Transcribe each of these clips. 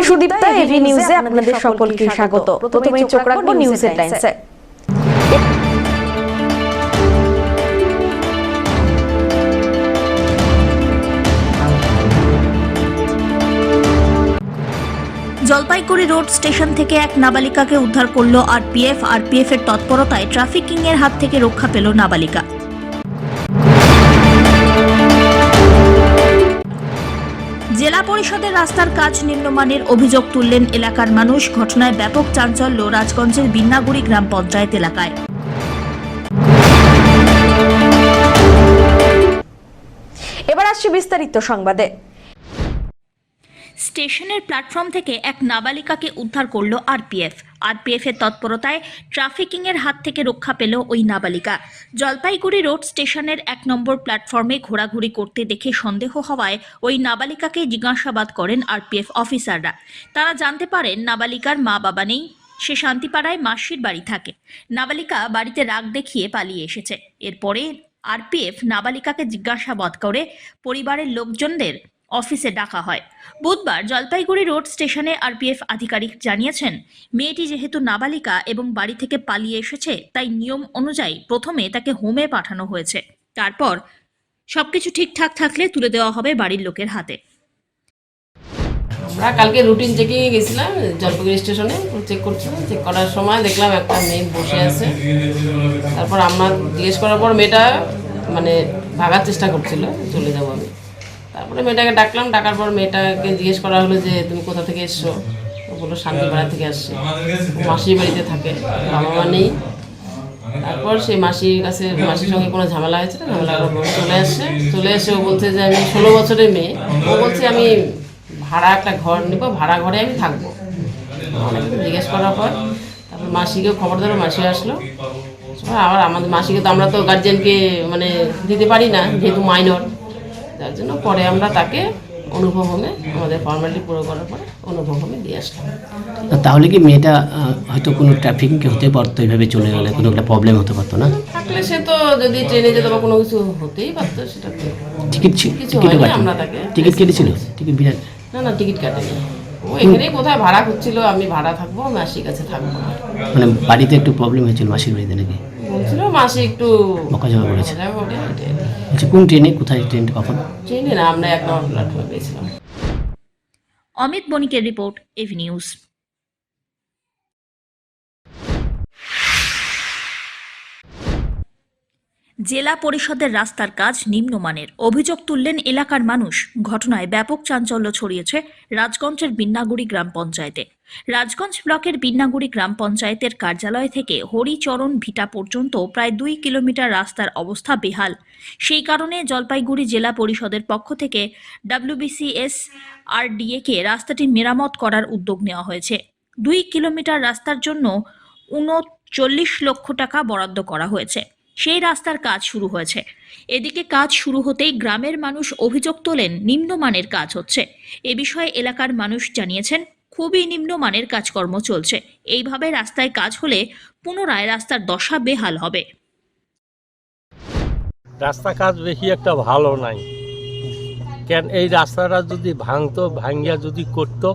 Sudipta, AV নিউজে আপনাদের সকলকে স্বাগত। প্রথমেই চোখ রাখবো নিউজ হেডলাইন্সে। জলপাইগুড়ি রোড স্টেশন থেকে এক নাবালিকাকে উদ্ধার করল আরপিএফ এর তৎপরতায় ট্রাফিকিং এর হাত থেকে রক্ষা পেল নাবালিকা। জেলা পরিষদের রাস্তার কাজ নিম্নমানের, অভিযোগ তুললেন এলাকার মানুষ। ঘটনায় ব্যাপক চাঞ্চল্য রাজগঞ্জের বিন্নাগুড়ি গ্রাম পঞ্চায়েত এলাকায়। এবার আসছে বিস্তারিত সংবাদে। স্টেশনের প্ল্যাটফর্ম থেকে এক নাবালিকাকে উদ্ধার করল আরপিএফ এর তৎপরতায় ট্রাফিকিং এর হাত থেকে রক্ষা পেল ওই নাবালিকা। জলপাইগুড়ি রোড স্টেশনের 1 নম্বর প্ল্যাটফর্মে ঘোরাঘুরি করতে দেখে সন্দেহ হওয়ায় ওই নাবালিকাকে জিজ্ঞাসাবাদ করেন আরপিএফ অফিসাররা। তারা জানতে পারেন নাবালিকার মা বাবা নেই, সে শান্তিপাড়ায় মাসির বাড়ি থাকে। নাবালিকা বাড়িতে রাগ দেখিয়ে পালিয়ে এসেছে। এরপরে আরপিএফ নাবালিকাকে জিজ্ঞাসাবাদ করে পরিবারের লোকজনদের অফিসে ডাকা হয়। বুধবার জলপাইগুড়ি রোড স্টেশনে আরপিএফ আধিকারিক জানিয়েছেন, মেয়েটি যেহেতু নাবালিকা এবং বাড়ি থেকে পালিয়ে এসেছে, তাই নিয়ম অনুযায়ী প্রথমে তাকে হোমে পাঠানো হয়েছে। তারপর সবকিছু ঠিকঠাক থাকলে তুলে দেওয়া হবে বাড়ির লোকের হাতে। আমরা কালকে রুটিন চেকিং এ গেছিলাম জলপাইগুড়ি স্টেশনে, চেক করছিলাম। চেক করার সময় দেখলাম একটা মেয়ে বসে আছে। তারপর আমরা জিজ্ঞেস করার পর মেয়েটা মানে ভাগার চেষ্টা করছিল, চলে যাবো আমি। তারপরে মেয়েটাকে ডাকলাম, ডাকার পর মেয়েটাকে জিজ্ঞেস করা হলো যে তুমি কোথা থেকে এসছো। ও বললো শান্তিপাড়া থেকে আসছে, মাসির বাড়িতে থাকে, বাবা মা নেই। তারপর সেই মাসির কাছে, মাসির সঙ্গে কোনো ঝামেলা হয়েছে, ঝামেলা চলে এসে ও বলছে যে আমি 16 বছরের মেয়ে। ও বলছে আমি ভাড়া একটা ঘর নিব, ভাড়া ঘরে আমি থাকবো। অনেক জিজ্ঞেস করার পর তারপর মাসিকেও খবর দিল, মাসি আসলো। আবার আমাদের মাসিকে তো আমরা তো গার্জিয়ানকে মানে দিতে পারি না, যেহেতু মাইনর, যার জন্য পরে আমরা তাকে অনুভব হোমে, আমাদের ফর্মালিটি পুরো করার পরে অনুভব হোমে দিয়ে আসলাম। তাহলে কি মেয়েটা হয়তো কোনো ট্রাফিকিং হতে পারতো, এইভাবে চলে গেলে কোনো একটা প্রবলেম হতে পারতো না? থাকলে সে তো যদি ট্রেনে যেত বা কোনো কিছু হতেই পারতো, সেটা তো টিকিট কিছু হয়নি। আমরা তাকে টিকিট কেটেছিল, টিকিট বিরাট না টিকিট কাটেনি। ও এখানেই কোথায় ভাড়া করছিল, আমি ভাড়া থাকবো, মাসির কাছে থাকবো না। মানে বাড়িতে একটু প্রবলেম হয়েছিল মাসির বাড়িতে নাকি? বলছিল মাসি একটু বকাঝকা করেছে। আচ্ছা, কোন ট্রেনে, কোথায় ট্রেনটা, কখন? ট্রেনে না, আমরা 1 নম্বর প্ল্যাটফর্মে পেয়েছিলাম। অমিত বণিকের রিপোর্ট, এভি নিউজ। জেলা পরিষদের রাস্তার কাজ নিম্নমানের, অভিযোগ তুললেন এলাকার মানুষ। ঘটনায় ব্যাপক চাঞ্চল্য ছড়িয়েছে রাজগঞ্জের বিন্নাগুড়ি গ্রাম পঞ্চায়েতে। রাজগঞ্জ ব্লকের বিন্নাগুড়ি গ্রাম পঞ্চায়েতের কার্যালয় থেকে হরিচরণ ভিটা পর্যন্ত প্রায় 2 কিলোমিটার রাস্তার অবস্থা বেহাল। সেই কারণে জলপাইগুড়ি জেলা পরিষদের পক্ষ থেকে WBCSRDA কে রাস্তাটি মেরামত করার উদ্যোগ নেওয়া হয়েছে। 2 কিলোমিটার রাস্তার জন্য 39 লক্ষ টাকা বরাদ্দ করা হয়েছে। সেই রাস্তার কাজ শুরু হয়েছে। এদিকে কাজ শুরু হতেই গ্রামের মানুষ অভিযোগ তোলেন নিম্নমানের কাজ হচ্ছে। এ বিষয়ে এলাকার মানুষ জানিয়েছেন, খুবই নিম্নমানের কাজকর্ম চলছে। এইভাবে রাস্তায় কাজ হলে পুনরায় রাস্তার দশা বেহাল হবে। রাস্তা কাজ বেশি একটা ভালো নাই, কেন এই রাস্তাটা যদি ভাঙতো, ভাঙ্গিয়া যদি করতো,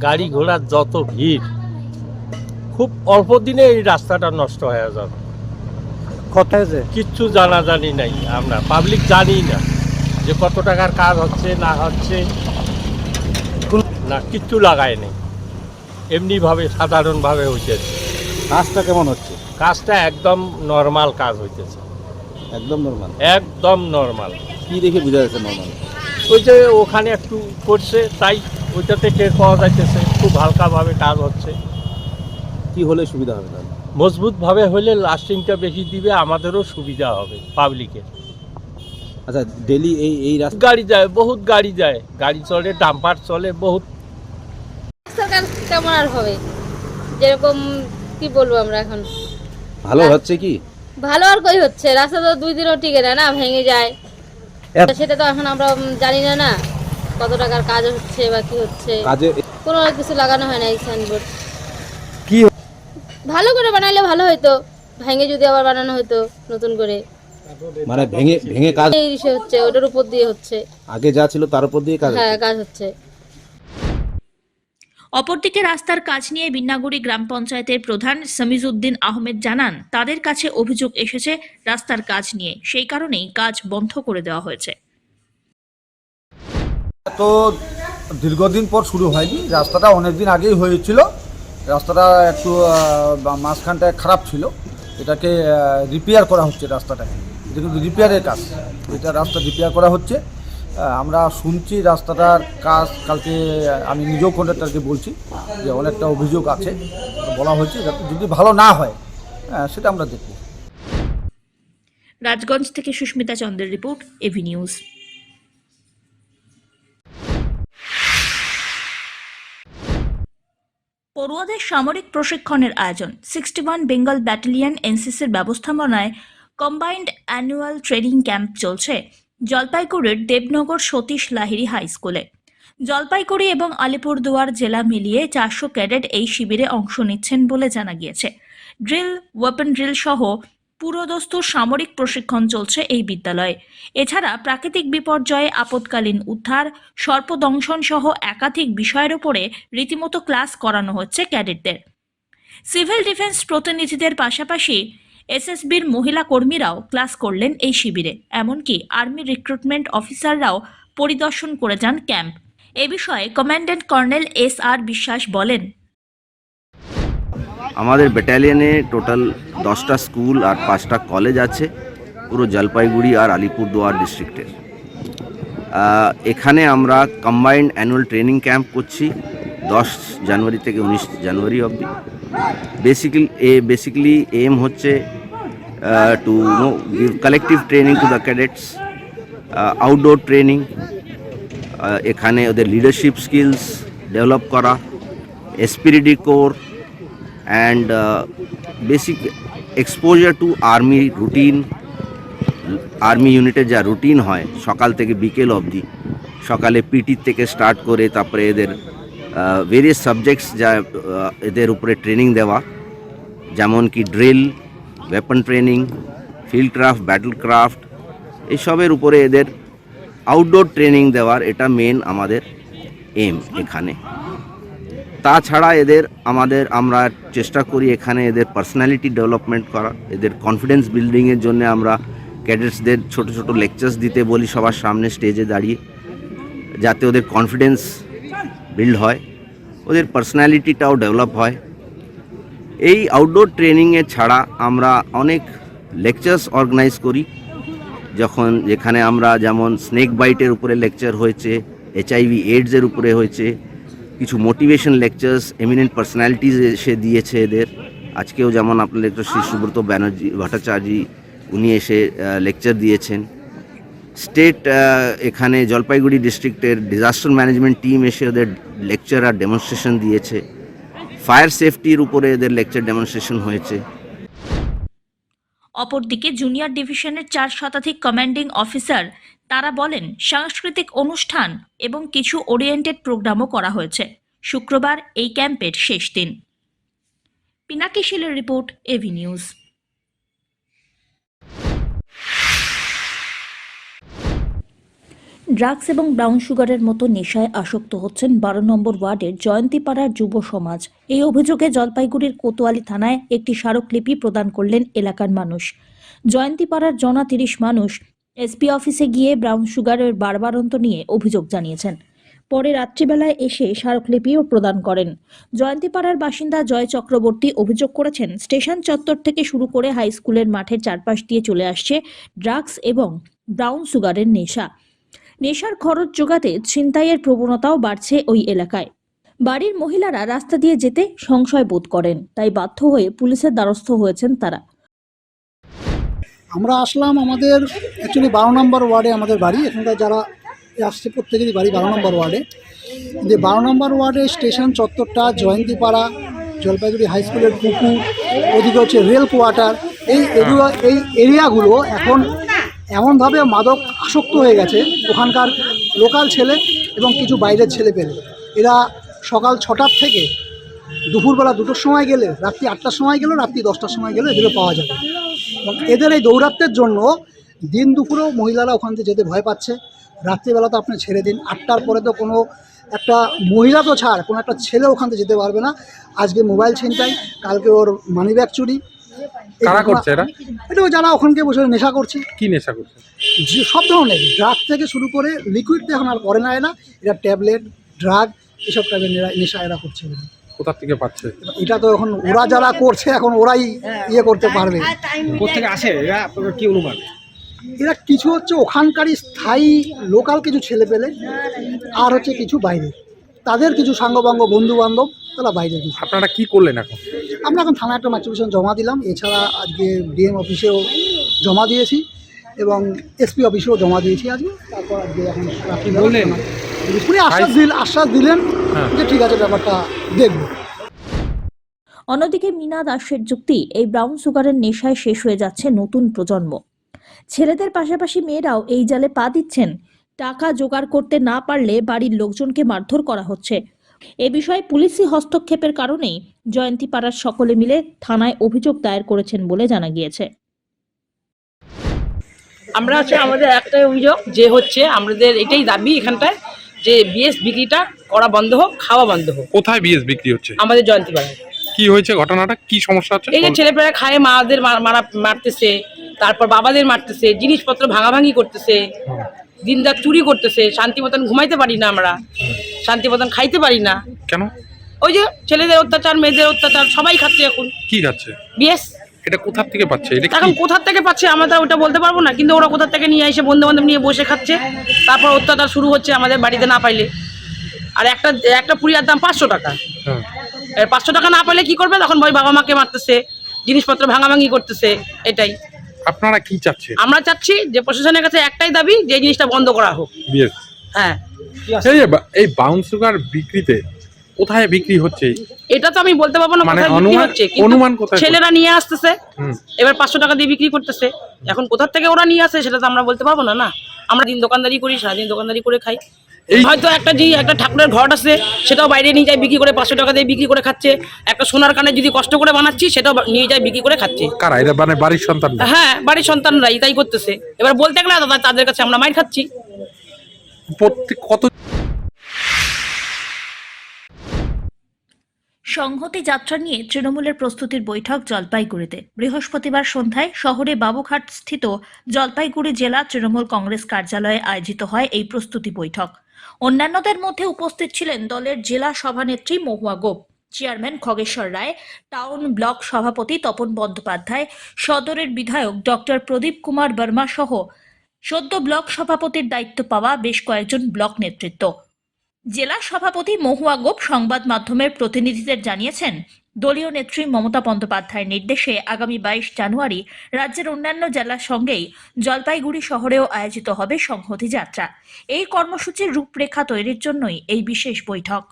গাড়ি ঘোড়ার যত ভিড়, খুব অল্প দিনে এই রাস্তাটা নষ্ট হয়ে যাবে। কিচ্ছু জানাজানি নাই, আমরা পাবলিক জানি না যে কত টাকার কাজ হচ্ছে না হচ্ছে, না কিচ্ছু লাগায় নেই, এমনিভাবে সাধারণভাবে হইতেছে। কাজটা কেমন হচ্ছে? কাজটা একদম নর্মাল কাজ হইতেছে, একদম নরমাল। একদম নর্মাল। কি দেখে বোঝা যাচ্ছে নরমাল? ওই যে ওখানে একটু করছে, তাই ওইটাতে টের পাওয়া যাইতেছে খুব হালকাভাবে কাজ হচ্ছে। কি হলে সুবিধা হবে তাহলে? মজবুতভাবে হলে লাস্টিংটা বেশি দিবে, আমাদেরও সুবিধা হবে পাবলিকের। আচ্ছা, ডেলি এই রাস্তা গাড়ি যায়, বহুত গাড়ি যায়, গাড়ি চলে, ডাম্পার চলে বহুত। রাস্তার কাজ কেমন আর হবে, যেরকম কি বলবো আমরা এখন। ভালো হচ্ছে কি? ভালো আর কই হচ্ছে, রাস্তা তো 2 দিনও টিকে না, না ভেঙে যায়। সেটা তো এখন আমরা জানি না না কত টাকার কাজ হচ্ছে বা কি হচ্ছে। কাজে কোনো কিছু লাগানো হয় না এই সাইনবোর্ড। কি ভালো করে বানাইলে ভালো হতো, ভেঙে যদি আবার বানানো হতো নতুন করে। মানে ভেঙে ভেঙে কাজ এই বিষয় হচ্ছে, ওটার উপর দিয়ে হচ্ছে। আগে যা ছিল তার উপর দিয়ে কাজ হ্যাঁ, কাজ হচ্ছে। অপরদিকে রাস্তার কাজ নিয়ে বিন্নাগুড়ি গ্রাম পঞ্চায়েতের প্রধান সামিজউদ্দিন আহমেদ জানান, তাদের কাছে অভিযোগ এসেছে রাস্তার কাজ নিয়ে, সেই কারণেই কাজ বন্ধ করে দেওয়া হয়েছে। তো দীর্ঘদিন পর শুরু হয়নি, রাস্তাটা অনেক দিন আগেই হয়েছিল। রাস্তাটা একটু মাঝখানটা খারাপ ছিল, এটাকে রিপেয়ার করা হচ্ছে। রাস্তাটাকে এটা কিন্তু রিপেয়ারের কাজ, এটা রাস্তা রিপেয়ার করা হচ্ছে। আমরা শুনছি রাস্তাটার কাজ কালকে, আমি নিজেও কন্ট্রাক্টরকে বলছি যে অনেকটা অভিযোগ আছে, বলা হয়েছে যদি ভালো না হয় সেটা আমরা দেখব। রাজগঞ্জ থেকে সুস্মিতা চন্দ্রের রিপোর্ট, এভি নিউজ। পড়ুয়াদের সামরিক প্রশিক্ষণের আয়োজন। 61 বেঙ্গল ব্যাটালিয়ন এনসিসির ব্যবস্থাপনায় কম্বাইন্ড অ্যানুয়াল ট্রেনিং ক্যাম্প চলছে জলপাইগুড়ির দেবনগর সতীশ লাহিড়ী হাই স্কুলে। জলপাইগুড়ি এবং আলিপুরদুয়ার জেলা মিলিয়ে 400 ক্যাডেট এই শিবিরে অংশ নিচ্ছেন বলে জানা গিয়েছে। ড্রিল, ওয়েপন ড্রিল সহ পুরোদস্তুর সামরিক প্রশিক্ষণ চলছে এই বিদ্যালয়ে। এছাড়া প্রাকৃতিক বিপর্যয়ে আপৎকালীন উদ্ধার, সর্পদংশন সহ একাধিক বিষয়ের উপরে রীতিমতো ক্লাস করানো হচ্ছে ক্যাডেটদের। সিভিল ডিফেন্স প্রতিনিধিদের পাশাপাশি এসএসবির মহিলা কর্মীরাও ক্লাস করলেন এই শিবিরে। এমনকি আর্মি রিক্রুটমেন্ট অফিসাররাও পরিদর্শন করে যান ক্যাম্প। এ বিষয়ে কমান্ড্যান্ট কর্নেল SR বিশ্বাস বলেন, আমাদের ব্যাটালিয়নে টোটাল 10টা স্কুল আর 5টা কলেজ আছে পুরো জলপাইগুড়ি আর আলিপুরদুয়ার ডিস্ট্রিক্টের। এখানে আমরা কম্বাইন্ড অ্যানুয়াল ট্রেনিং ক্যাম্প করছি 10 জানুয়ারি থেকে 19 জানুয়ারি অবধি। বেসিক্যালি এম হচ্ছে to give collective training to the cadets, outdoor training, এখানে ওদের লিডারশিপ স্কিলস ডেভেলপ করা, esprit de corps and basic exposure to army routine, army ইউনিটের যা রুটিন হয় সকাল থেকে বিকেল অবধি। সকালে পিটি থেকে স্টার্ট করে তারপরে এদের ভেরিয়াস সাবজেক্টস যা এদের উপরে ট্রেনিং দেওয়া, যেমন কি drill, weapon training, field craft, battle craft, এইসবের উপরে এদের আউটডোর ট্রেনিং দেওয়ার, এটা মেন আমাদের এম এখানে। তাছাড়া আমরা চেষ্টা করি এখানে এদের পার্সোনালিটি ডেভেলপমেন্ট করা, এদের কনফিডেন্স বিল্ডিংয়ের জন্য আমরা ক্যাডেটসদের ছোট ছোট লেকচার্স দিতে বলি সবার সামনে স্টেজে দাঁড়িয়ে, যাতে ওদের কনফিডেন্স বিল্ড হয়, ওদের পার্সোনালিটিটাও ডেভেলপ হয়। এই আউটডোর ট্রেনিংয়ে ছাড়া আমরা অনেক লেকচার্স অর্গানাইজ করি, যেখানে আমরা যেমন স্নেক বাইটের উপরে লেকচার হয়েছে, HIV AIDS-এর উপরে হয়েছে, কিছু মোটিভেশন লেকচার্স এমিনেন্ট পার্সোনালিটিজ এসে দিয়েছে এদের। আজকেও যেমন আপনার লেকচার শ্রী সুব্রত ব্যানার্জি ভট্টাচার্য উনি এসে লেকচার দিয়েছেন। স্টেট এখানে জলপাইগুড়ি ডিস্ট্রিক্টের ডিজাস্টার ম্যানেজমেন্ট টিম এসে ওদের লেকচার আর ডেমনস্ট্রেশন দিয়েছে। ফায়ার সেফটির উপরে এদের লেকচার ডেমনস্ট্রেশন হয়েছে। অপরদিকে জুনিয়র ডিভিশনের 4 শতাধিক কমান্ডিং অফিসার তারা বলেন, সাংস্কৃতিক অনুষ্ঠান এবং কিছু ওরিয়েন্টেড প্রোগ্রামও করা হয়েছে। শুক্রবার এই ক্যাম্পের শেষ দিন। পিনাকি শীলের রিপোর্ট, এভি নিউজ। ড্রাগস এবং ব্রাউন সুগারের মতো নেশায় আসক্ত হচ্ছেন 12 নম্বর ওয়ার্ডের জয়ন্তীপাড়ার যুব সমাজ। এই অভিযোগে জলপাইগুড়ির কোতোয়ালি থানায় একটি স্মারকলিপি প্রদান করলেন এলাকার মানুষ। জয়ন্তীপাড়ার জনা 30 মানুষ এসপি অফিসে গিয়ে ব্রাউন সুগারের বারবারন্ত নিয়ে অভিযোগ জানিয়েছেন। পরে রাত্রিবেলায় এসে স্মারকলিপিও প্রদান করেন। জয়ন্তীপাড়ার বাসিন্দা জয় চক্রবর্তী অভিযোগ করেছেন, স্টেশন চত্বর থেকে শুরু করে হাই স্কুলের মাঠের চারপাশ দিয়ে চলে আসছে ড্রাগস এবং ব্রাউন সুগারের নেশা। নেশার খরচ জোগাতে ছিনতাইয়ের প্রবণতাও বাড়ছে ওই এলাকায়। বাড়ির মহিলারা রাস্তা দিয়ে যেতে সংশয় বোধ করেন, তাই বাধ্য হয়ে পুলিশের দ্বারস্থ হয়েছেন তারা। আমরা আসলাম আমাদের অ্যাকচুয়ালি 12 নম্বর ওয়ার্ডে আমাদের বাড়ি। এখানকার যারা আসছে প্রত্যেকেরই বাড়ি 12 নম্বর ওয়ার্ডে। যে 12 নম্বর ওয়ার্ডে স্টেশন চত্বরটা, জয়ন্তীপাড়া, জলপাইগুড়ি হাই স্কুলের পুকুর, ওদিকে হচ্ছে রেল কোয়ার্টার, এই এরিয়াগুলো এখন এমনভাবে মাদক আসক্ত হয়ে গেছে, ওখানকার লোকাল ছেলে এবং কিছু বাইরের ছেলে পেলে এরা সকাল 6টার থেকে দুপুরবেলা 2টোর সময় গেলে, রাত্রি 8টার সময় গেলে, রাত্রি 10টার সময় গেলে এদেরও পাওয়া যাবে। এবং এদের এই দৌরাত্মের জন্য দিন দুপুরেও মহিলারা ওখান থেকে যেতে ভয় পাচ্ছে। রাত্রিবেলা তো আপনি ছেড়ে দিন, 8টার পরে তো কোনো একটা মহিলা তো ছাড়, কোনো একটা ছেলে ওখান থেকে যেতে পারবে না। আজকে মোবাইল ছিনতাই, কালকে ওর মানিব্যাগ চুরি। কারা করছে এরা? এটা যারা ওখানকে বসে নেশা করছে, কি নেশা করছে? সব ধরনের ড্রাগ থেকে শুরু করে লিকুইড তো এখন আর করে না এরা, এটা ট্যাবলেট ড্রাগ এসব টাইপের নেশা এরা করছে। কোথা থেকে পাচ্ছে? এটা তো এখন ওরা যারা করছে এখন ওরাই ইয়ে করতে পারবে। কোথেকে আসে এরা, আপনাদের কি অনুমান? এরা কিছু হচ্ছে ওখানকারই স্থায়ী লোকাল কিছু ছেলে পেলে, আর হচ্ছে কিছু বাইরে, তাদের কিছু সাঙ্গপাঙ্গ বন্ধু বান্ধব, তারা বাইরে কিছু। আপনারা কি করলেন এখন? আমরা এখন থানায় একটা ম্যাট্রিবিউশন জমা দিলাম, এছাড়া আজকে ডিএম অফিসেও জমা দিয়েছি এবং এসপি অফিসেও জমা দিয়েছি আজকে। তারপর আজকে এখন রাত্রি বললেন উনি আশ্বাস দিলেন যে ঠিক আছে ব্যাপারটা দেখব। অন্যদিকে মীনা দাসের যুক্তি, এই ব্রাউন সুগারের নেশায় শেষ হয়ে যাচ্ছে নতুন প্রজন্ম। ছেলেদের পাশাপাশি মেয়েরাও এই জালে পা দিচ্ছেন। টাকা জোগাড় করতে না পারলে বাড়ির লোকজনকে মারধর করা হচ্ছে। এ বিষয়ে পুলিশি হস্তক্ষেপের কারণেই জয়ন্তী পাড়ার সকলে মিলে থানায় অভিযোগ দায়ের করেছেন বলে জানা গিয়েছে। আমরা আমাদের একটাই অভিযোগ যে হচ্ছে আমাদের এটাই দাবি এখানটায় যে বিএস বিক্রিটা করা বন্ধ হোক, খাওয়া বন্ধ হোক। কোথায় বিএস বিক্রি হচ্ছে? আমাদের জয়ন্তী পাড়ায়। কি হয়েছে ঘটনাটা, কি সমস্যা হচ্ছে? এই যে ছেলেপেলেরা খায়, মাদের মারতেছে, তারপর বাবাদের মারতেছে, জিনিসপত্র ভাঙাভাঙি করতেছে, দিনরাত চুরি করতেছে, শান্তি মতন ঘুমাইতে পারি না, আমরা শান্তি মতন খাইতে পারি না। কেন? ওই যে ছেলেদের অত্যাচার, মেয়েদের অত্যাচার, সবাই খাচ্ছে এখন। কি খাচ্ছে? বিএস। এটা কোথা থেকে পাচ্ছে? এটা এখন কোথা থেকে পাচ্ছে আমরা ওটা বলতে পারবো না, কিন্তু ওরা কোথা থেকে নিয়ে এসে বন্ধু বান্ধব নিয়ে বসে খাচ্ছে। তারপর অত্যাচার শুরু হচ্ছে আমাদের বাড়িতে না পাইলে। আর একটা পুরিয়ার দাম 500 টাকা। 500 টাকা না পাইলে কি করবে? তখন বাবা মাকে মারতেছে, জিনিসপত্র ভাঙাভাঙি করতেছে। এটাই আপনারা কি চাচ্ছেন? আমরা চাচ্ছি যে প্রশাসনের কাছে একটাই দাবি যে এই জিনিসটা বন্ধ করা হোক। হ্যাঁ, এই ব্রাউন সুগার বিক্রিতে কোথায় বিক্রি হচ্ছে? এটা তো আমি বলতে পারবো না মানে কোথায় বিক্রি হচ্ছে, অনুমান কোথায়? ছেলেরা নিয়ে আসতেছে, এবার 500 টাকা দিয়ে বিক্রি করতেছে। এখন কোথা থেকে ওরা নিয়ে আসে সেটা তো আমরা বলতে পারবো না। আমরা দিন দোকানদারি করি, সারাদিন দোকানদারি করে খাই। হয়তো একটা ঠাকুরের ঘট আছে, সেটাও বাইরে নিয়ে যায় বিক্রি করে, 500 টাকা দিয়ে বিক্রি করে খাচ্ছে। একটা সোনার কানে যদি কষ্ট করে বানাচ্ছি, সেটাও নিয়ে যায় বিক্রি করে খাচ্ছে। কারা এরা? মানে বাড়ির সন্তান? হ্যাঁ, বাড়ির সন্তানরাই তাই করতেছে। এবার বলতে গেলে তাদের কাছে আমরা মাইর খাচ্ছি। কত সংহতি যাত্রা নিয়ে তৃণমূলের প্রস্তুতির বৈঠক জলপাইগুড়িতে। বৃহস্পতিবার সন্ধ্যায় শহরে বাবুঘাট স্থিত জলপাইগুড়ি জেলা তৃণমূল কংগ্রেস কার্যালয়ে আয়োজিত হয় এই প্রস্তুতি বৈঠক। অন্যান্যদের মধ্যে উপস্থিত ছিলেন দলের জেলা সভানেত্রী মহুয়া গোপ, চেয়ারম্যান খগেশ্বর রায়, টাউন ব্লক সভাপতি তপন বন্দ্যোপাধ্যায়, সদরের বিধায়ক ডক্টর প্রদীপ কুমার বর্মা সহ সদ্য ব্লক সভাপতির দায়িত্ব পাওয়া বেশ কয়েকজন ব্লক নেতৃত্ব। জেলা সভাপতি মহুয়া গোপ সংবাদ মাধ্যমের প্রতিনিধিদের জানিয়েছেন, দলীয় নেত্রী মমতা বন্দ্যোপাধ্যায়ের নির্দেশে আগামী 22 জানুয়ারি রাজ্যের অন্যান্য জেলার সঙ্গেই জলপাইগুড়ি শহরেও আয়োজিত হবে সংহতি যাত্রা। এই কর্মসূচির রূপরেখা তৈরির জন্যই এই বিশেষ বৈঠক।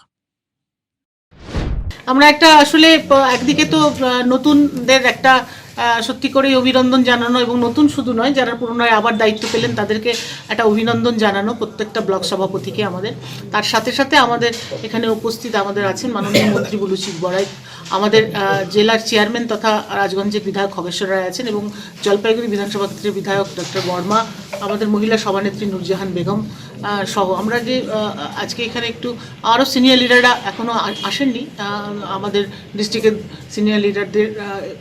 আমরা একটা আসলে একদিকে তো নতুনদের একটা সত্যি করেই অভিনন্দন জানানো, এবং নতুন শুধু নয়, যারা পুনরায় আবার দায়িত্ব পেলেন তাদেরকে একটা অভিনন্দন জানানো প্রত্যেকটা ব্লক সভাপতিকে আমাদের। তার সাথে সাথে আমাদের এখানে উপস্থিত আমাদের আছেন মাননীয় মন্ত্রী বুলুচিক বড়াই, আমাদের জেলার চেয়ারম্যান তথা রাজগঞ্জের বিধায়ক খগেশ্বর রায় আছেন, এবং জলপাইগুড়ি বিধানসভা ক্ষেত্রের বিধায়ক ডক্টর বর্মা, আমাদের মহিলা সভানেত্রী নুরজাহান বেগম সহ আমরা যে আজকে এখানে একটু আরও সিনিয়র লিডাররা এখনও আসেননি, আমাদের ডিস্ট্রিক্টের সিনিয়র লিডারদের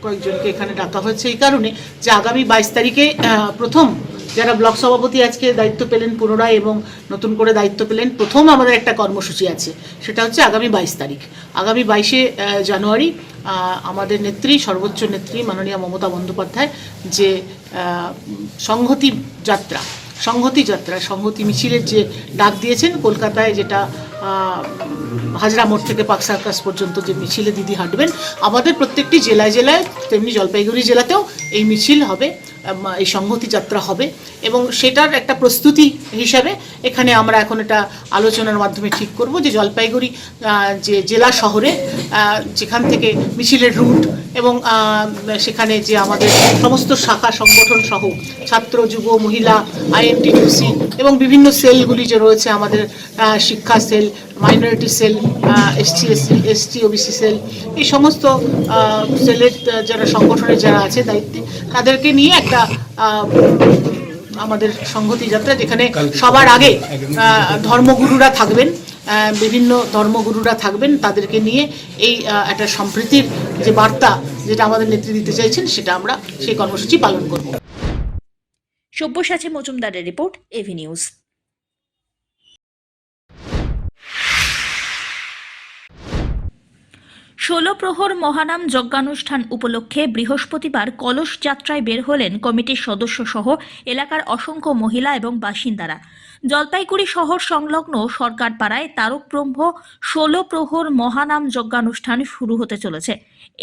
কয়েকজনকে এখানে ডাকা হয়েছে এই কারণে যে আগামী 22 তারিখে প্রথম যারা ব্লক সভাপতি আজকে দায়িত্ব পেলেন পুনরায় এবং নতুন করে দায়িত্ব পেলেন, প্রথম আমাদের একটা কর্মসূচি আছে, সেটা হচ্ছে আগামী 22 তারিখ। আগামী 22শে জানুয়ারি আমাদের নেত্রী, সর্বোচ্চ নেত্রী মাননীয় মমতা বন্দ্যোপাধ্যায় যে সংহতি মিছিলের যে ডাক দিয়েছেন কলকাতায়, যেটা হাজরা মোড় থেকে পার্ক সার্কাস পর্যন্ত যে মিছিলে দিদি হাঁটবেন, আমাদের প্রত্যেকটি জেলায় জেলায় তেমনি জলপাইগুড়ি জেলাতেও এই মিছিল হবে, এই সংহতি যাত্রা হবে, এবং সেটার একটা প্রস্তুতি হিসাবে এখানে আমরা এখন এটা আলোচনার মাধ্যমে ঠিক করব যে জলপাইগুড়ি যে জেলা শহরে যেখান থেকে মিছিলের রুট এবং সেখানে যে আমাদের সমস্ত শাখা সংগঠন সহ ছাত্র, যুব, মহিলা, INTUC এবং বিভিন্ন সেলগুলি যে রয়েছে আমাদের, শিক্ষা cell, minority cell, ST OBC cell, এই সমস্ত সেলের যারা সংগঠনের যারা আছে দায়িত্বে, তাদেরকে নিয়ে একটা আমাদের সংহতি যাত্রা, যেখানে সবার আগে ধর্মগুরুরা থাকবেন, বিভিন্ন ধর্মগুরুরা থাকবেন, তাদেরকে নিয়ে এই একটা সম্প্রীতির যে বার্তা যেটা আমাদের নেত্রী দিতে চাইছেন সেটা আমরা সেই কর্মসূচি পালন করব। সব্যসাচী মজুমদারের রিপোর্ট, এভি নিউজ। ষোলো প্রহর মহানাম যজ্ঞানুষ্ঠান উপলক্ষে বৃহস্পতিবার কলস যাত্রায় বের হলেন কমিটির সদস্য সহ এলাকার অসংখ্য মহিলা এবং বাসিন্দারা। জলপাইগুড়ি শহর সংলগ্ন সরকারপাড়ায় তারক ব্রহ্ম 16 প্রহর মহানাম যজ্ঞানুষ্ঠান শুরু হতে চলেছে।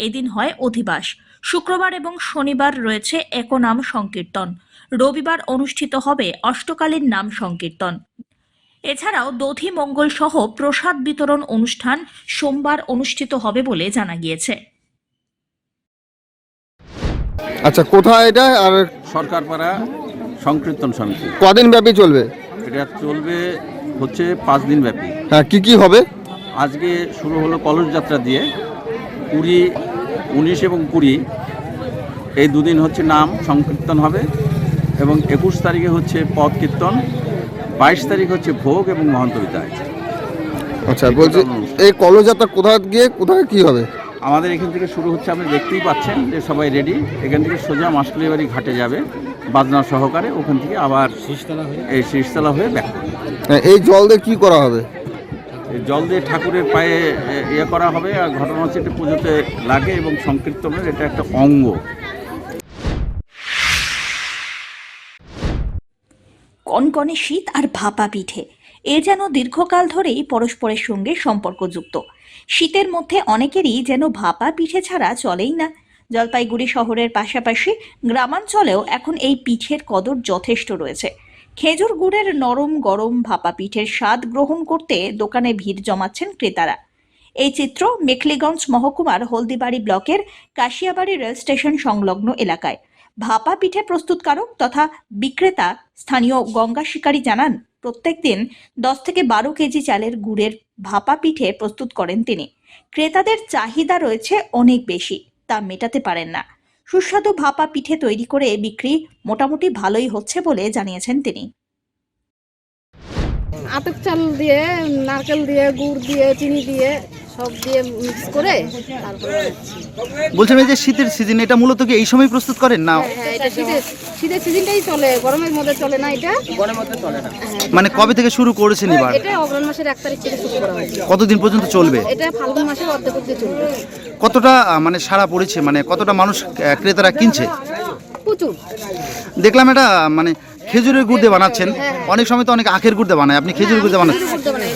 এদিন হয় অধিবাস। শুক্রবার এবং শনিবার রয়েছে একনাম সংকীর্তন। রবিবার অনুষ্ঠিত হবে অষ্টকালীন নাম সংকীর্তন। এছাড়াও দধি মঙ্গল সহ প্রসাদ বিতরণ অনুষ্ঠান সোমবার অনুষ্ঠিত হবে বলে জানা গিয়েছে। আচ্ছা, কোথায় এটা আর সরকারপাড়া সংকীর্তন সমিতি। কদিন ব্যাপী চলবে? এটা চলবে হচ্ছে 5 দিন ব্যাপী। হ্যাঁ, কি হবে? আজকে শুরু হলো কলস যাত্রা দিয়ে। 20, 19 এবং 20 এই দুদিন হচ্ছে নাম সংকীর্তন হবে এবং 21 তারিখে হচ্ছে পদ কীর্তন, 22 তারিখ হচ্ছে ভোগ এবং মহন্ত বিদায়। আচ্ছা, বলছি এই কলসযাত্রা কোথায় গিয়ে কোথায় কি হবে? আমাদের এখান থেকে শুরু হচ্ছে, আপনি দেখতেই পাচ্ছেন যে সবাই রেডি। এখান থেকে সোজা মাসকুলিবাড়ি ঘাটে যাবে বাজনা সহকারে, ওখান থেকে আবার এই শীষতলা হয়ে ব্যাক করবে। এই জল দিয়ে কি করা হবে? এই জল দিয়ে ঠাকুরের পায়ে ইয়ে করা হবে, আর ঘটনা হচ্ছে এটা পুজোতে লাগে এবং সংকীর্তনের এটা একটা অঙ্গ। কনকনে শীত আর ভাপা পিঠে, এ যেন দীর্ঘকাল ধরেই পরস্পরের সঙ্গে সম্পর্কযুক্ত। শীতের মধ্যে অনেকেরই যেন ভাপা পিঠে ছাড়া চলেই না। জলপাইগুড়ি শহরের পাশাপাশি গ্রামাঞ্চলেও এখন এই পিঠের কদর যথেষ্ট রয়েছে। খেজুর গুড়ের নরম গরম ভাপা পিঠের স্বাদ গ্রহণ করতে দোকানে ভিড় জমাচ্ছেন ক্রেতারা। এই চিত্র মেখলিগঞ্জ মহকুমার হলদিবাড়ি ব্লকের কাশিয়াবাড়ি রেল স্টেশন সংলগ্ন এলাকায়। ভাপা পিঠে প্রস্তুতকারক তথা বিক্রেতা স্থানীয় গঙ্গা শিকারী জানান, প্রত্যেকদিন 10 থেকে 12 কেজি চালের গুড়ের ভাপা পিঠে প্রস্তুত করেন তিনি। ক্রেতাদের চাহিদা রয়েছে অনেক বেশি, তা মেটাতে পারেন না। সুস্বাদু ভাপা পিঠে তৈরি করে বিক্রি মোটামুটি ভালোই হচ্ছে বলে জানিয়েছেন তিনি। আতপ চাল দিয়ে, নারকেল দিয়ে, গুড় দিয়ে, চিনি দিয়ে সব দিয়ে মিক্স করে তারপরে বলছিলাম, এই যে শীতের সিজন, এটা মূলত কি এই সময় প্রস্তুত করেন না? হ্যাঁ, এটা শীতের সিজনটাই চলে, গরমের মধ্যে চলে না। এটা গরমের মধ্যে চলে না। মানে কবে থেকে শুরু করেছেন এবার? এটা অগ্রহণ মাসের 1 তারিখ থেকে শুরু করা হয়েছে। কতদিন পর্যন্ত চলবে? এটা ফাল্গুন মাসের অর্ধেক অবধি চলবে। কতটা মানে সাড়া পড়েছে, মানে কতটা মানুষ ক্রেতারা কিনছে? প্রচুর। দেখলাম এটা মানে খেজুরের গুড় দিয়ে বানাচ্ছেন, অনেক সময় তো অনেক আখের গুড় দিয়ে বানায়, আপনি খেজুর গুড় দিয়ে বানাচ্ছেন।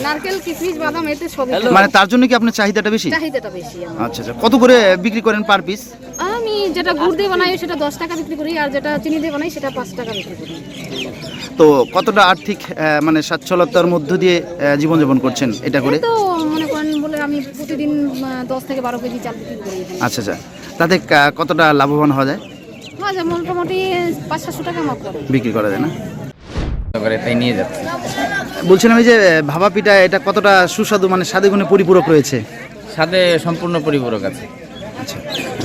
নারকেল, কিশমিশ, বাদাম এতে সবই। মানে তার জন্য কি আপনার চাহিদাটা বেশি? চাহিদাটা বেশি। আচ্ছা আচ্ছা, কত করে বিক্রি করেন পার পিস? আমি যেটা গুড় দিয়ে বানাই সেটা 10 টাকা বিক্রি করি, আর যেটা চিনি দিয়ে বানাই সেটা 5 টাকা বিক্রি করি। তো কতটা আর্থিক মানে সচ্ছলতার মধ্য দিয়ে জীবনযাপন করছেন এটা করে? তো মনে করেন বলে আমি প্রতিদিন 10 থেকে 12 কেজি চাল বিক্রি করি। আচ্ছা আচ্ছা, তাতে কতটা লাভবান হওয়া যায়? মোটামুটি 500-700 টাকা মাপ বিক্রি করা যায় না? তাই নিয়ে যাচ্ছে। বলছিলাম, এই যে ভাপা পিঠা, এটা কতটা সুস্বাদু, মানে স্বাদে গুণে পরিপূরক রয়েছে? স্বাদে সম্পূর্ণ পরিপূরক আছে। আচ্ছা,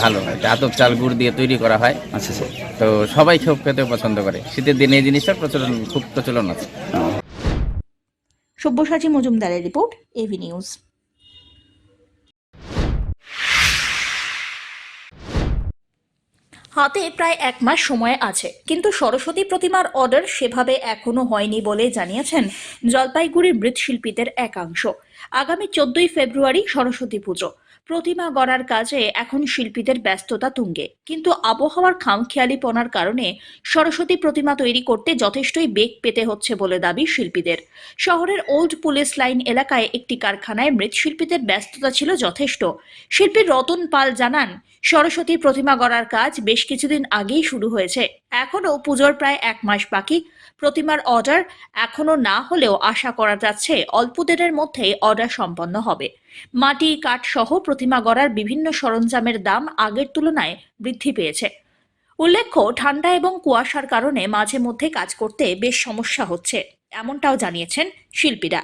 ভালো। এটা আতপ চাল গুড় দিয়ে তৈরি করা হয়। আচ্ছা আচ্ছা, তো সবাই খুব খেতে পছন্দ করে। শীতের দিনে এই জিনিসটার খুব প্রচলন আছে। সব্যসাচী মজুমদারের রিপোর্ট, এভি নিউজ। হাতে প্রায় 1 মাস সময় আছে, কিন্তু সরস্বতী প্রতিমার অর্ডার সেভাবে এখনো হয়নি বলে জানিয়েছেন জলপাইগুড়ির মৃৎশিল্পীদের একাংশ। আগামী 14ই ফেব্রুয়ারি সরস্বতী পুজো। প্রতিমা গড়ার কাজে এখন শিল্পীদের ব্যস্ততা তুঙ্গে, কিন্তু আবহাওয়ার খামখেয়ালিপনার কারণে সরস্বতী প্রতিমা তৈরি করতে যথেষ্টই বেগ পেতে হচ্ছে বলে দাবি শিল্পীদের। শহরের ওল্ড পুলিশ লাইন এলাকায় একটি কারখানায় মৃৎশিল্পীদের ব্যস্ততা ছিল যথেষ্ট। শিল্পী রতন পাল জানান, সরস্বতী প্রতিমা গড়ার কাজ বেশ কিছুদিন আগেই শুরু হয়েছে। এখনও পুজোর প্রায় 1 মাস বাকি। প্রতিমার অর্ডার এখনো না হলেও আশা করা যাচ্ছে অল্প দিনের মধ্যেই অর্ডার সম্পন্ন হবে। মাটি, কাঠ সহ প্রতিমা গড়ার বিভিন্ন সরঞ্জামের দাম আগের তুলনায় বৃদ্ধি পেয়েছে। উল্লেখ্য, ঠান্ডা এবং কুয়াশার কারণে মাঝে মধ্যে কাজ করতে বেশ সমস্যা হচ্ছে, এমনটাও জানিয়েছেন শিল্পীরা।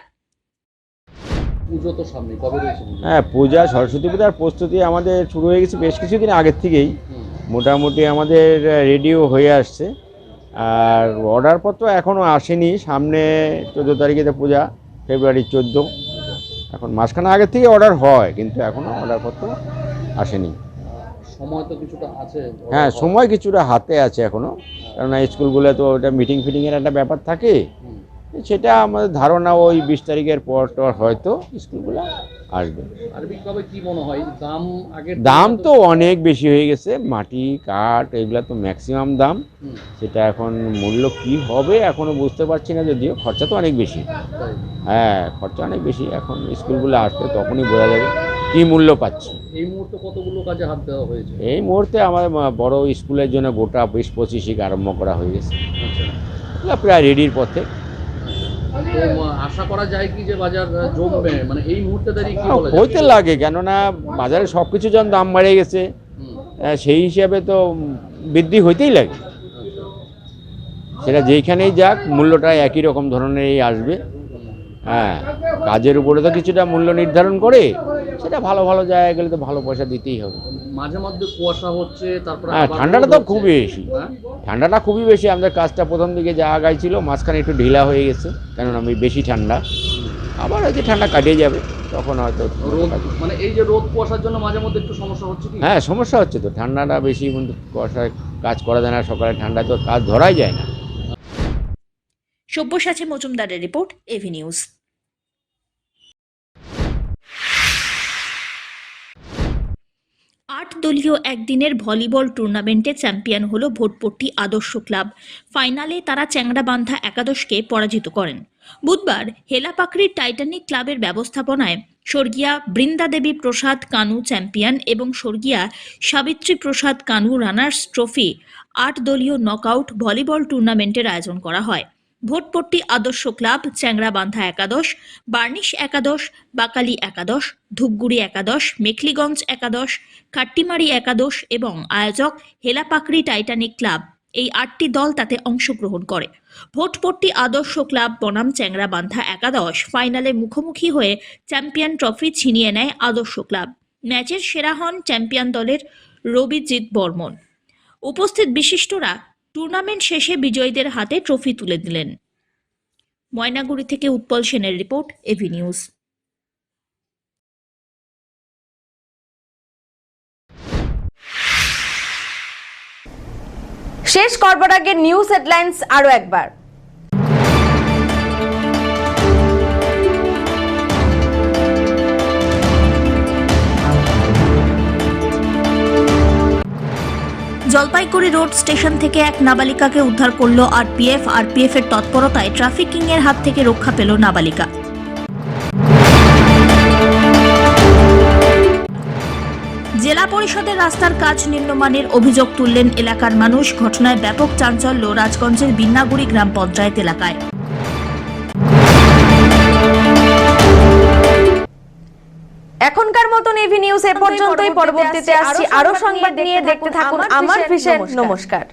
হ্যাঁ, পূজা, সরস্বতী পূজার প্রস্তুতি আমাদের শুরু হয়ে গেছে বেশ কিছুদিন আগের থেকেই। মোটামুটি আমাদের রেডিও হয়ে আসছে, আর অর্ডারপত্র এখনও আসেনি। সামনে 14 তারিখে পূজা, ফেব্রুয়ারি 14। এখন মাসখানা আগের থেকে অর্ডার হয়, কিন্তু এখনও অর্ডারপত্র আসেনি। সময় তো কিছুটা আছে। হ্যাঁ, সময় কিছুটা হাতে আছে এখনও, কেননা স্কুলগুলো তো ওটা মিটিং ফিটিংয়ের একটা ব্যাপার থাকে। সেটা আমাদের ধারণা ওই 20 তারিখের পর হয়তো স্কুলগুলো আসবে। সার্বিকভাবে কি মনে হয় দাম দাম তো অনেক বেশি হয়ে গেছে, মাটি কাঠ এগুলো তো ম্যাক্সিমাম দাম। সেটা এখন মূল্য কি হবে এখনও বুঝতে পারছি না, যদিও খরচা তো অনেক বেশি। হ্যাঁ, খরচা অনেক বেশি। এখন স্কুলগুলো আসলে তখনই বোঝা যাবে কী মূল্য পাচ্ছি। এই মুহূর্তে কতগুলো কাজে হাত দেওয়া হয়েছে? এই মুহূর্তে আমাদের বড় স্কুলের জন্য গোটা 20-25 আরম্ভ করা হয়ে গেছে, প্রায় রেডির পথে। আশা করা যায় কি যে বাজার জমবে, মানে এই মুহূর্তে দাঁড়িয়ে কি বলা যায়? হইতে লাগে, কেননা বাজারে সব কিছু যখন দাম বেড়ে গেছে, সেই হিসাবে তো বৃদ্ধি হইতেই লাগে। সেটা যেইখানেই যাক মূল্যটা একই রকম ধরনেরই আসবে। হ্যাঁ, কাজের উপরে তো কিছুটা মূল্য নির্ধারণ করে, সেটা ভালো ভালো জায়গায় গেলে তো ভালো পয়সা দিতেই হবে। মাঝে মধ্যে কুয়াশা হচ্ছে, তারপরে হ্যাঁ, ঠান্ডাটা তো খুবই বেশি। ঠান্ডাটা খুবই বেশি। আমাদের কাজটা প্রথম দিকে যা আগাই ছিল, মাঝখানে একটু ঢিলা হয়ে গেছে, কেননা আমি বেশি ঠান্ডা। আবার হয়তো ঠান্ডা কাটিয়ে যাবে, তখন হয়তো মানে এই যে রোদ কুয়াশার জন্য মাঝে মধ্যে একটু সমস্যা হচ্ছে কি? হ্যাঁ, সমস্যা হচ্ছে তো। ঠান্ডাটা বেশি, কিন্তু কুয়াশায় কাজ করা যায় না, সকালে ঠান্ডায় তো কাজ ধরাই যায় না। সব্যসাচী মজুমদারের রিপোর্ট, এভি নিউজ। 8 দলীয় একদিনের ভলিবল টুর্নামেন্টে চ্যাম্পিয়ন হলো ভোটপট্টি আদর্শ ক্লাব। ফাইনালে তারা চ্যাংড়াবান্ধা একাদশকে পরাজিত করেন। বুধবার হেলাপাকড়ির টাইটানিক ক্লাবের ব্যবস্থাপনায় স্বর্গীয়া বৃন্দাদেবী প্রসাদ কানু চ্যাম্পিয়ন এবং স্বর্গীয়া সাবিত্রী প্রসাদ কানু রানার্স ট্রফি 8 দলীয় নকআউট ভলিবল টুর্নামেন্টের আয়োজন করা হয়। ভোটপট্টি আদর্শ ক্লাব, চ্যাংড়াবান্ধা একাদশ, বার্নিশ একাদশ, বাকালি একাদশ, ধূপগুড়ি একাদশ, মেখলিগঞ্জ একাদশ, কাট্টিমারি একাদশ এবং আয়োজক হেলাপাকড়ি টাইটানিক ক্লাব, এই 8টি দল তাতে অংশগ্রহণ করে। ভোটপট্টি আদর্শ ক্লাব বনাম চ্যাংড়াবান্ধা একাদশ ফাইনালে মুখোমুখি হয়ে চ্যাম্পিয়ন ট্রফি ছিনিয়ে নেয় আদর্শ ক্লাব। ম্যাচের সেরা হন চ্যাম্পিয়ন দলের রবিজিৎ বর্মন। উপস্থিত বিশিষ্টরা টুর্নামেন্ট শেষে বিজয়ীদের হাতে ট্রফি তুলে দিলেন। ময়নাগুড়ি থেকে উৎপল সেনের রিপোর্ট, এভি নিউজ। শেষ করবার আগে নিউজ হেডলাইন্স আরো একবার। জলপাইগুড়ি রোড স্টেশন থেকে এক নাবালিকাকে উদ্ধার করল আরপিএফ। আরপিএফ এর তৎপরতায় ট্রাফিকিং এর হাত থেকে রক্ষা পেল নাবালিকা। জেলা পরিষদের রাস্তার কাজ নিম্নমানের অভিযোগ তুললেন এলাকার মানুষ। ঘটনায় ব্যাপক চাঞ্চল্য রাজগঞ্জের বিন্নাগুড়ি গ্রাম পঞ্চায়েত এলাকায়। এখনকার মতন এভি নিউজ এ পর্যন্তই। পরবর্তীতে আসছি আরো সংবাদ নিয়ে। দেখতে থাকুন আমার ভিশন। নমস্কার।